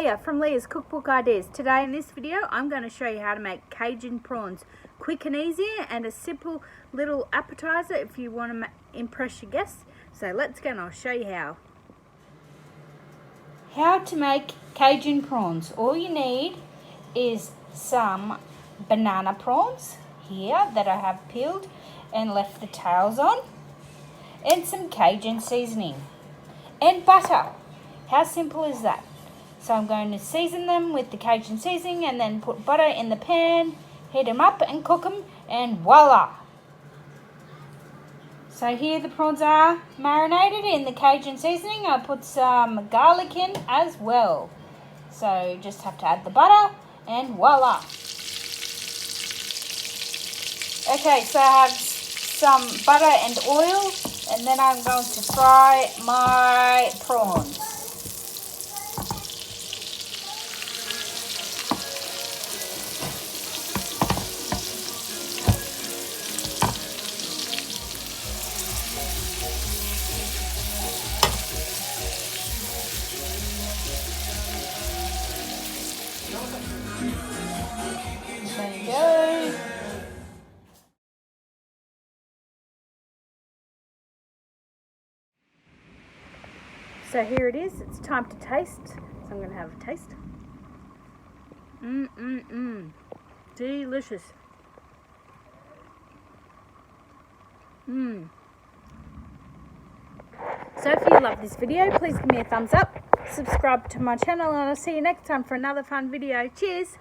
Leah from Leah's Cookbook Ideas. Today in this video I'm going to show you how to make Cajun prawns. Quick and easy and a simple little appetizer if you want to impress your guests. So let's go and I'll show you how. How to make Cajun prawns. All you need is some banana prawns here that I have peeled and left the tails on, and some Cajun seasoning and butter. How simple is that? So I'm going to season them with the Cajun seasoning and then put butter in the pan, heat them up and cook them, and voila! So here the prawns are marinated in the Cajun seasoning. I put some garlic in as well. So just have to add the butter and voila! Okay, so I have some butter and oil, and then I'm going to fry my prawns. There you go. So here it is, it's time to taste. So I'm going to have a taste. Delicious. So if you love this video, please give me a thumbs up, subscribe to my channel, and I'll see you next time for another fun video. Cheers!